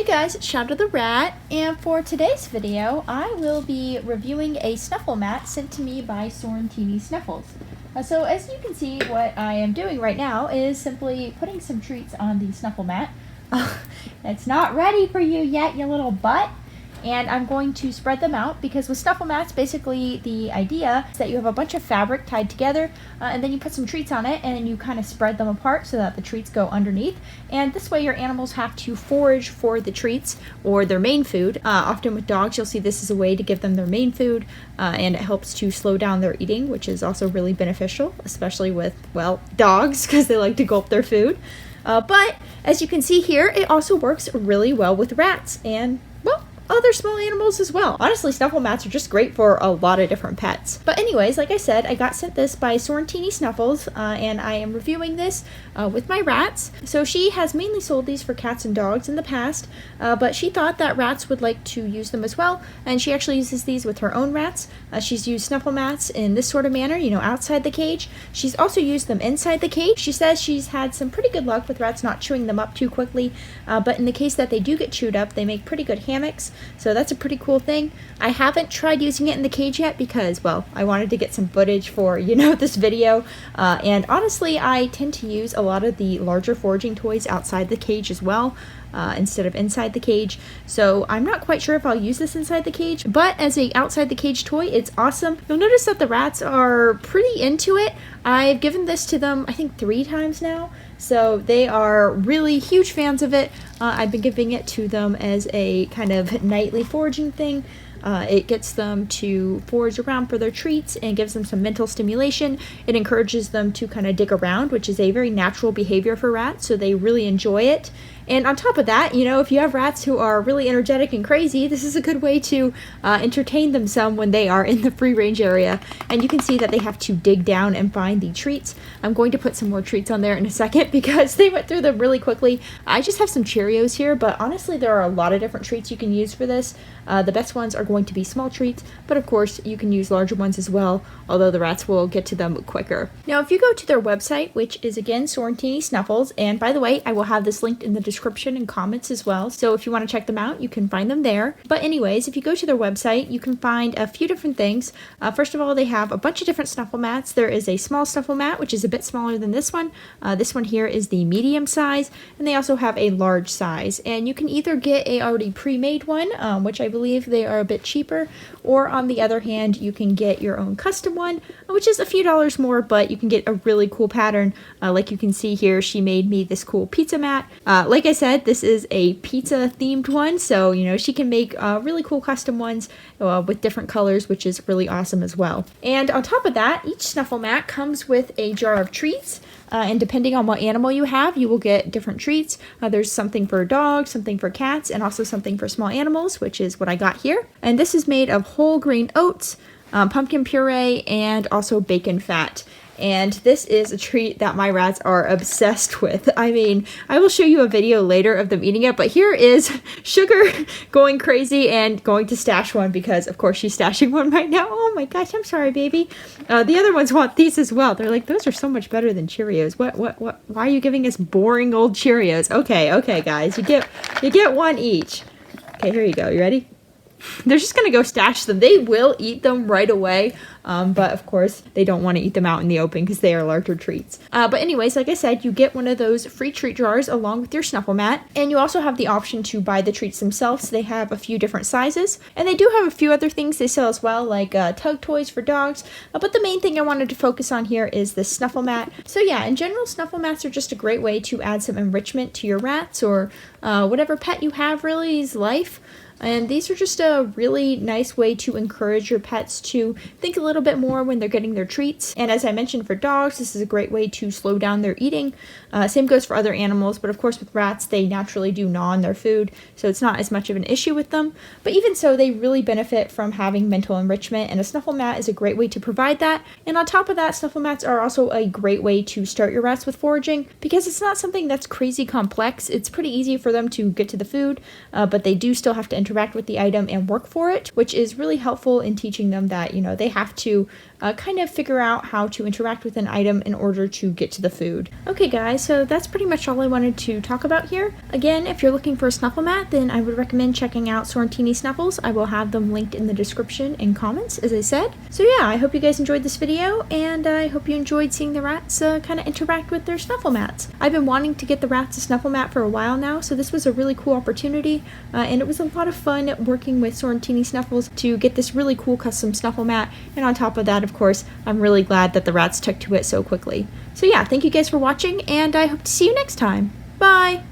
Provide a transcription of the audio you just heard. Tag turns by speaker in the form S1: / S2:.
S1: guys, it's Shadow the Rat, and for today's video, I will be reviewing a Snuffle mat sent to me by Sorrentini Snuffles. So as you can see, what I am doing right now is simply putting some treats on the Snuffle mat. It's not ready for you yet, you little butt. And I'm going to spread them out because with Snuffle mats, basically the idea is that you have a bunch of fabric tied together and then you put some treats on it and then you kind of spread them apart so that the treats go underneath. And this way your animals have to forage for the treats or their main food. Often with dogs, you'll see this is a way to give them their main food and it helps to slow down their eating, which is also really beneficial, especially with, well, dogs because they like to gulp their food. But as you can see here, it also works really well with rats and, well, other small animals as well. Honestly, Snuffle mats are just great for a lot of different pets. But anyways, like I said, I got sent this by Sorrentini Snuffles, and I am reviewing this with my rats. So she has mainly sold these for cats and dogs in the past, but she thought that rats would like to use them as well, and she actually uses these with her own rats. She's used Snuffle mats in this sort of manner, you know, outside the cage. She's also used them inside the cage. She says she's had some pretty good luck with rats not chewing them up too quickly, but in the case that they do get chewed up, they make pretty good hammocks. So that's a pretty cool thing. I haven't tried using it in the cage yet because, well, I wanted to get some footage for, you know, this video. And honestly, I tend to use a lot of the larger foraging toys outside the cage as well, instead of inside the cage. So I'm not quite sure if I'll use this inside the cage, but as a outside the cage toy, it's awesome. You'll notice that the rats are pretty into it. I've given this to them, I think 3 times now. So they are really huge fans of it. I've been giving it to them as a kind of nightly foraging thing. It gets them to forage around for their treats and gives them some mental stimulation. It encourages them to kind of dig around, which is a very natural behavior for rats, so they really enjoy it. And on top of that, you know, if you have rats who are really energetic and crazy, this is a good way to entertain them some when they are in the free range area. And you can see that they have to dig down and find the treats. I'm going to put some more treats on there in a second because they went through them really quickly. I just have some Cheerios here, but honestly, there are a lot of different treats you can use for this. The best ones are going to be small treats, but of course, you can use larger ones as well, although the rats will get to them quicker. Now, if you go to their website, which is again Sorrentini Snuffles, and by the way, I will have this linked in the description and comments as well, so if you want to check them out, you can find them there. But anyways, if you go to their website, you can find a few different things. First of all, they have a bunch of different Snuffle mats. There is a small Snuffle mat, which is a bit smaller than this one. This one here is the medium size, and they also have a large size. And you can either get a already pre-made one, which I believe they are a bit cheaper, or on the other hand, you can get your own custom one, which is a few dollars more, but you can get a really cool pattern. Like you can see here, she made me this cool pizza mat. Like I said, this is a pizza themed one, so you know she can make really cool custom ones with different colors, which is really awesome as well. And on top of that, each Snuffle mat comes with a jar of treats. And depending on what animal you have, you will get different treats. There's something for dogs, something for cats, and also something for small animals, which is what I got here. And this is made of whole grain oats, pumpkin puree, and also bacon fat. And this is a treat that my rats are obsessed with. I mean, I will show you a video later of them eating it, but here is Sugar going crazy and going to stash one because, of course, she's stashing one right now. Oh my gosh, I'm sorry, baby. The other ones want these as well. They're like, those are so much better than Cheerios. What? Why are you giving us boring old Cheerios? Okay, guys, you get one each. Okay, here you go. You ready? They're just going to go stash them. They will eat them right away, but of course they don't want to eat them out in the open because they are larger treats. But anyways, like I said, you get one of those free treat jars along with your Snuffle mat, and you also have the option to buy the treats themselves. They have a few different sizes, and they do have a few other things they sell as well, like tug toys for dogs, but the main thing I wanted to focus on here is the Snuffle mat. So yeah, in general, Snuffle mats are just a great way to add some enrichment to your rats or whatever pet you have really's life. And these are just a really nice way to encourage your pets to think a little bit more when they're getting their treats. And as I mentioned for dogs, this is a great way to slow down their eating. Same goes for other animals, but of course with rats, they naturally do gnaw on their food, so it's not as much of an issue with them. But even so, they really benefit from having mental enrichment, and a Snuffle mat is a great way to provide that. And on top of that, Snuffle mats are also a great way to start your rats with foraging, because it's not something that's crazy complex. It's pretty easy for them to get to the food, but they do still have to interact with the item and work for it, which is really helpful in teaching them that, you know, they have to kind of figure out how to interact with an item in order to get to the food. Okay guys, so that's pretty much all I wanted to talk about here. Again, if you're looking for a Snuffle mat, then I would recommend checking out Sorrentini Snuffles. I will have them linked in the description and comments, as I said. So yeah, I hope you guys enjoyed this video, and I hope you enjoyed seeing the rats kind of interact with their Snuffle mats. I've been wanting to get the rats a Snuffle mat for a while now, so this was a really cool opportunity, and it was a lot of fun working with Sorrentini Snuffles to get this really cool custom Snuffle mat, and on top of that, of course, I'm really glad that the rats took to it so quickly. So yeah, thank you guys for watching, and I hope to see you next time. Bye!